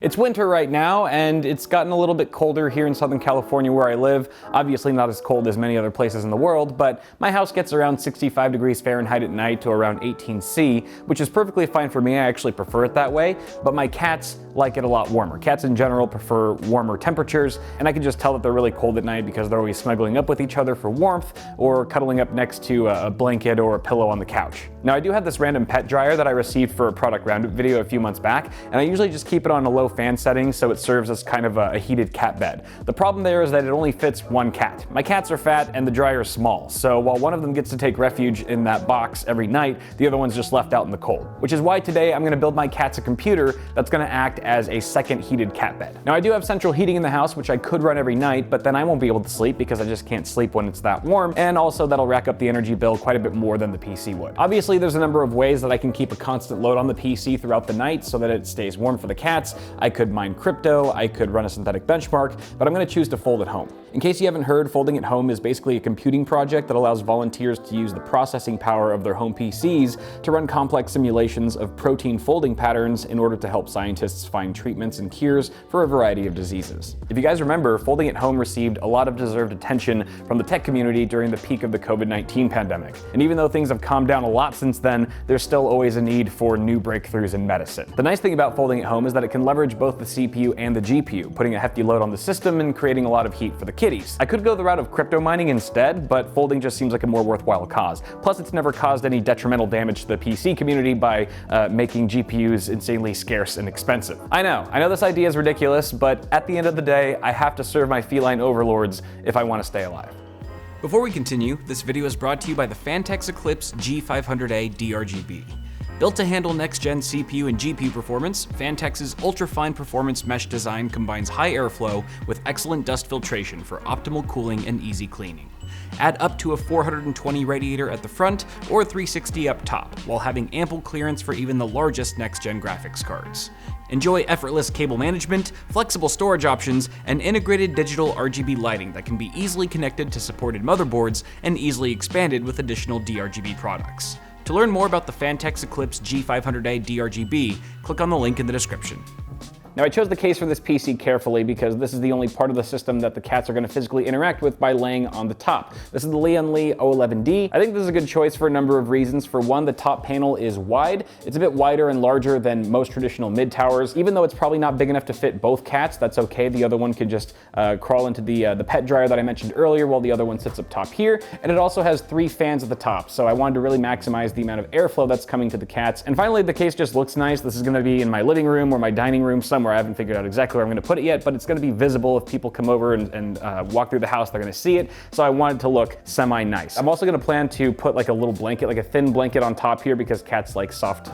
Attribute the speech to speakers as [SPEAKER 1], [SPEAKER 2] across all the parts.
[SPEAKER 1] It's winter right now, and it's gotten a little bit colder here in Southern California where I live. Obviously not as cold as many other places in the world, but my house gets around 65 degrees Fahrenheit at night to around 18 C, which is perfectly fine for me. I actually prefer it that way, but my cats like it a lot warmer. Cats in general prefer warmer temperatures, and I can just tell that they're really cold at night because they're always snuggling up with each other for warmth or cuddling up next to a blanket or a pillow on the couch. Now, I do have this random pet dryer that I received for a product roundup video a few months back, and I usually just keep it on a low fan setting so it serves as kind of a heated cat bed. The problem there is that it only fits one cat. My cats are fat and the dryer is small, so while one of them gets to take refuge in that box every night, the other one's just left out in the cold. Which is why today I'm gonna build my cats a computer that's gonna act as a second heated cat bed. Now, I do have central heating in the house, which I could run every night, but then I won't be able to sleep because I just can't sleep when it's that warm, and also that'll rack up the energy bill quite a bit more than the PC would. Obviously, there's a number of ways that I can keep a constant load on the PC throughout the night so that it stays warm for the cats. I could mine crypto, I could run a synthetic benchmark, but I'm gonna choose to fold at home. In case you haven't heard, folding at home is basically a computing project that allows volunteers to use the processing power of their home PCs to run complex simulations of protein folding patterns in order to help scientists find treatments and cures for a variety of diseases. If you guys remember, folding at home received a lot of deserved attention from the tech community during the peak of the COVID-19 pandemic. And even though things have calmed down a lot since then, there's still always a need for new breakthroughs in medicine. The nice thing about folding at home is that it can leverage both the CPU and the GPU, putting a hefty load on the system and creating a lot of heat for the kitties. I could go the route of crypto mining instead, but folding just seems like a more worthwhile cause. Plus, it's never caused any detrimental damage to the PC community by making GPUs insanely scarce and expensive. I know this idea is ridiculous, but at the end of the day, I have to serve my feline overlords if I want to stay alive.
[SPEAKER 2] Before we continue, this video is brought to you by the Phanteks Eclipse G500A DRGB. Built to handle next-gen CPU and GPU performance, Phanteks' ultra-fine performance mesh design combines high airflow with excellent dust filtration for optimal cooling and easy cleaning. Add up to a 420 radiator at the front or 360 up top, while having ample clearance for even the largest next-gen graphics cards. Enjoy effortless cable management, flexible storage options, and integrated digital RGB lighting that can be easily connected to supported motherboards and easily expanded with additional DRGB products. To learn more about the Phanteks Eclipse G500A DRGB, click on the link in the description.
[SPEAKER 1] Now, I chose the case for this PC carefully because this is the only part of the system that the cats are going to physically interact with by laying on the top. This is the Lian Li O11D. I think this is a good choice for a number of reasons. For one, the top panel is wide. It's a bit wider and larger than most traditional mid-towers. Even though it's probably not big enough to fit both cats, that's okay. The other one could just crawl into the pet dryer that I mentioned earlier while the other one sits up top here. And it also has 3 fans at the top, so I wanted to really maximize the amount of airflow that's coming to the cats. And finally, the case just looks nice. This is going to be in my living room or my dining room somewhere. I haven't figured out exactly where I'm going to put it yet, but it's going to be visible if people come over and walk through the house. They're going to see it, so I want it to look semi-nice. I'm also going to plan to put like a little blanket, like a thin blanket on top here because cats like soft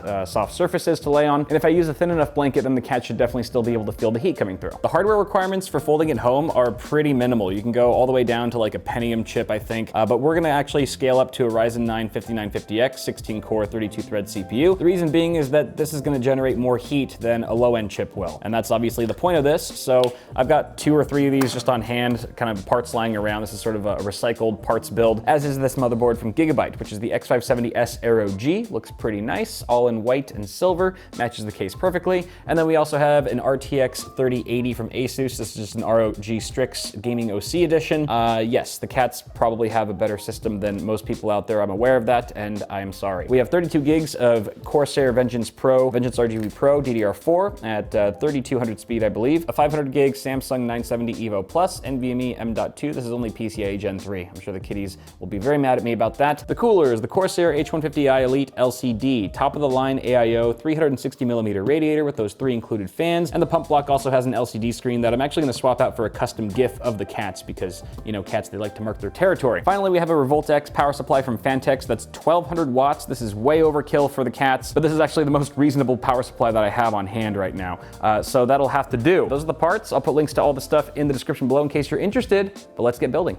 [SPEAKER 1] surfaces to lay on. And if I use a thin enough blanket, then the cat should definitely still be able to feel the heat coming through. The hardware requirements for folding at home are pretty minimal. You can go all the way down to like a Pentium chip, I think, but we're going to actually scale up to a Ryzen 9 5950X 16-core 32-thread CPU. The reason being is that this is going to generate more heat than a low-end chip will, and that's obviously the point of this. So I've got 2 or 3 of these just on hand, kind of parts lying around. This is sort of a recycled parts build, as is this motherboard from Gigabyte, which is the X570S Aero G. Looks pretty nice, all in white and silver, matches the case perfectly. And then we also have an RTX 3080 from Asus. This is just an ROG Strix Gaming OC edition. Yes, the cats probably have a better system than most people out there. I'm aware of that, and I am sorry. We have 32 gigs of Corsair Vengeance RGB Pro DDR4 at 3200 speed, I believe. A 500 gig Samsung 970 EVO Plus NVMe M.2. This is only PCIe Gen 3. I'm sure the kitties will be very mad at me about that. The coolers, the Corsair H150i Elite LCD, top of the line AIO 360mm radiator with those 3 included fans. And the pump block also has an LCD screen that I'm actually going to swap out for a custom GIF of the cats because, you know, cats, they like to mark their territory. Finally, we have a Revolt X power supply from Phanteks that's 1200 watts. This is way overkill for the cats, but this is actually the most reasonable power supply that I have on hand right now. So that'll have to do. Those are the parts. I'll put links to all the stuff in the description below in case you're interested, but let's get building.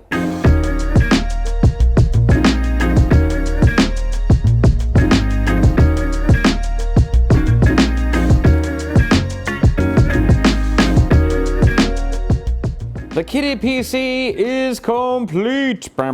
[SPEAKER 1] The kitty PC is complete. Yeah,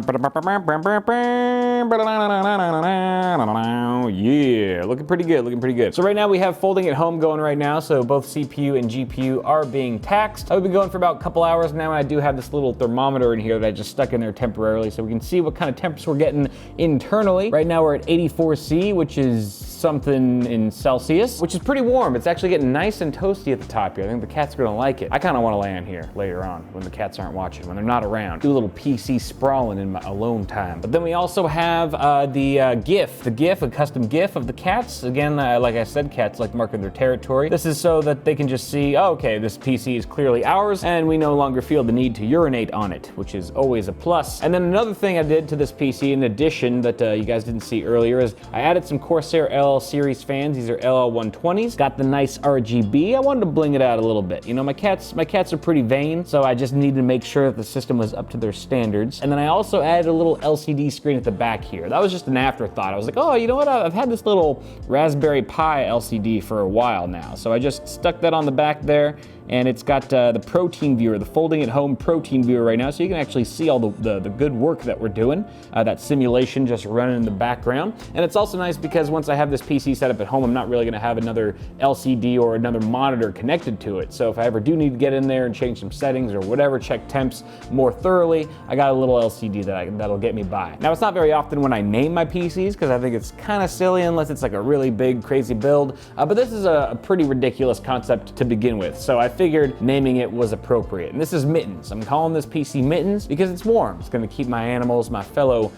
[SPEAKER 1] looking pretty good, looking pretty good. So right now we have folding at home going right now, so both CPU and GPU are being taxed. I've been going for about a couple hours now, and I do have this little thermometer in here that I just stuck in there temporarily so we can see what kind of temps we're getting internally. Right now we're at 84C, which is something in Celsius, which is pretty warm. It's actually getting nice and toasty at the top here. I think the cats are gonna like it. I kinda wanna lay in here later on when the cats aren't watching, when they're not around. Do a little PC sprawling in my alone time. But then we also have the GIF, a custom GIF of the cats. Again, like I said, cats like marking their territory. This is so that they can just see, oh, okay, this PC is clearly ours, and we no longer feel the need to urinate on it, which is always a plus. And then another thing I did to this PC in addition that you guys didn't see earlier is I added some Corsair LL series fans. These are LL120s. Got the nice RGB. I wanted to bling it out a little bit. You know, my cats are pretty vain, so I just needed to make sure that the system was up to their standards. And then I also added a little LCD screen at the back here. That was just an afterthought. I was like, oh, you know what? I've had this little Raspberry Pi LCD for a while now. So I just stuck that on the back there, and it's got the protein viewer, the folding at home protein viewer right now, so you can actually see all the good work that we're doing, that simulation just running in the background. And it's also nice because once I have this PC set up at home, I'm not really gonna have another LCD or another monitor connected to it. So if I ever do need to get in there and change some settings or whatever, check temps more thoroughly, I got a little LCD that'll get me by. Now, it's not very often when I name my PCs because I think it's kind of silly unless it's like a really big, crazy build, but this is a pretty ridiculous concept to begin with. So I figured naming it was appropriate. And this is Mittens. I'm calling this PC Mittens because it's warm. It's gonna keep my animals, my fellow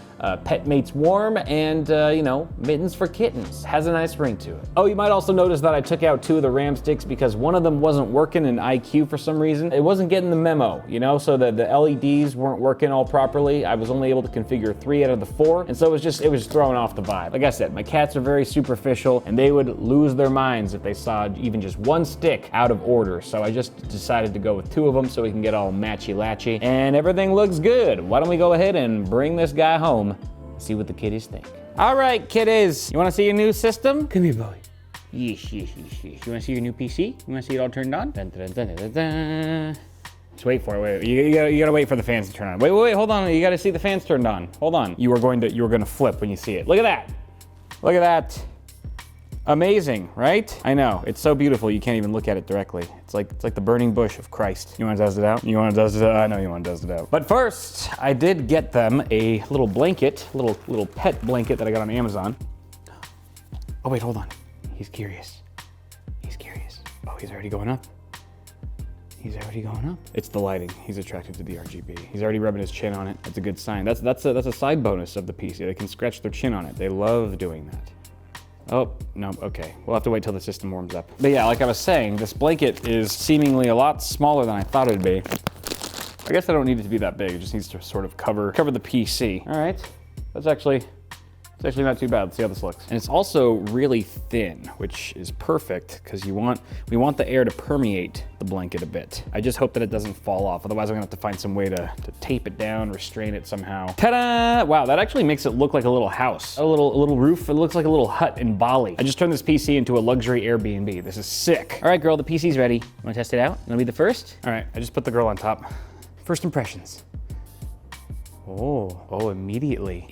[SPEAKER 1] pet mates warm, and you know, mittens for kittens. Has a nice ring to it. Oh, you might also notice that I took out 2 of the RAM sticks because one of them wasn't working in iQ for some reason. It wasn't getting the memo, you know, so the LEDs weren't working all properly. I was only able to configure 3 out of the 4, and so it was throwing off the vibe. Like I said, my cats are very superficial, and they would lose their minds if they saw even just 1 stick out of order. So I just decided to go with 2 of them so we can get all matchy-latchy, and everything looks good. Why don't we go ahead and bring this guy home, see what the kitties think. All right, kiddies, you wanna see your new system? Come here, boy. Yes. You wanna see your new PC? You wanna see it all turned on? Dun, dun, dun, dun, dun, dun. Just wait for it, wait. You gotta wait for the fans to turn on. Wait, hold on, you gotta see the fans turned on. Hold on. You are gonna flip when you see it. Look at that. Look at that. Amazing, right? I know, it's so beautiful you can't even look at it directly. It's like the burning bush of Christ. You wanna test it out? You wanna test it out? I know you wanna test it out. But first, I did get them a little blanket, little pet blanket that I got on Amazon. Oh wait, hold on. He's curious. He's curious. Oh, he's already going up. He's already going up. It's the lighting. He's attracted to the RGB. He's already rubbing his chin on it. That's a good sign. That's a side bonus of the PC. They can scratch their chin on it. They love doing that. Oh, no, okay. We'll have to wait till the system warms up. But yeah, like I was saying, this blanket is seemingly a lot smaller than I thought it'd be. I guess I don't need it to be that big. It just needs to sort of cover the PC. All right, it's actually not too bad. Let's see how this looks. And it's also really thin, which is perfect because we want the air to permeate the blanket a bit. I just hope that it doesn't fall off. Otherwise, I'm gonna have to find some way to tape it down, restrain it somehow. Ta-da! Wow, that actually makes it look like a little house. A little roof. It looks like a little hut in Bali. I just turned this PC into a luxury Airbnb. This is sick. All right, girl, the PC's ready. You wanna test it out? You wanna be the first? All right, I just put the girl on top. First impressions. Oh, immediately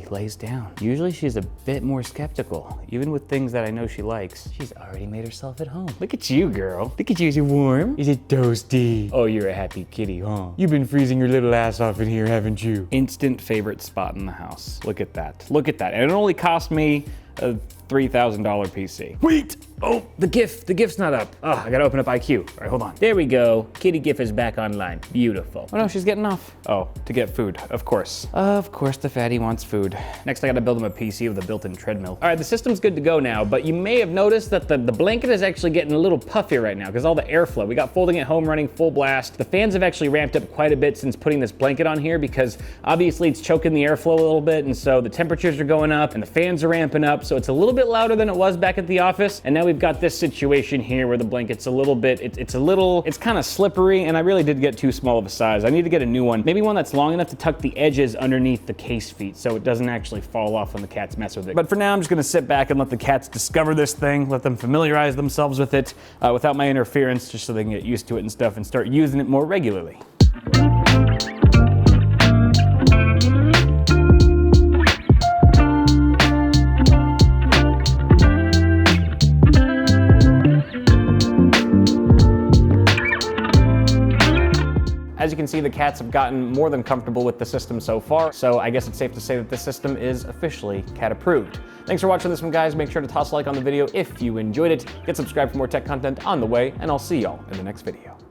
[SPEAKER 1] lays down. Usually she's a bit more skeptical, even with things that I know she likes. She's already made herself at home. Look at you, girl. Look at you, is it warm? Is it toasty? Oh, you're a happy kitty, huh? You've been freezing your little ass off in here, haven't you? Instant favorite spot in the house. Look at that, and it only cost me a $3,000 PC. Wait! Oh, the GIF's not up. Oh, I gotta open up IQ. All right, hold on. There we go. Kitty GIF is back online. Beautiful. Oh no, she's getting off. Oh, to get food, of course. Of course the fatty wants food. Next, I gotta build him a PC with a built-in treadmill. All right, the system's good to go now, but you may have noticed that the blanket is actually getting a little puffy right now because all the airflow. We got folding at home running full blast. The fans have actually ramped up quite a bit since putting this blanket on here because obviously it's choking the airflow a little bit, and so the temperatures are going up and the fans are ramping up, so it's a little bit louder than it was back at the office. And now we've got this situation here where the blanket's a little bit, it's kind of slippery, and I really did get too small of a size. I need to get a new one, maybe one that's long enough to tuck the edges underneath the case feet so it doesn't actually fall off when the cats mess with it. But for now, I'm just gonna sit back and let the cats discover this thing, let them familiarize themselves with it without my interference, just so they can get used to it and stuff and start using it more regularly. As you can see, the cats have gotten more than comfortable with the system so far, so I guess it's safe to say that this system is officially cat approved. Thanks for watching this one, guys. Make sure to toss a like on the video if you enjoyed it. Get subscribed for more tech content on the way, and I'll see y'all in the next video.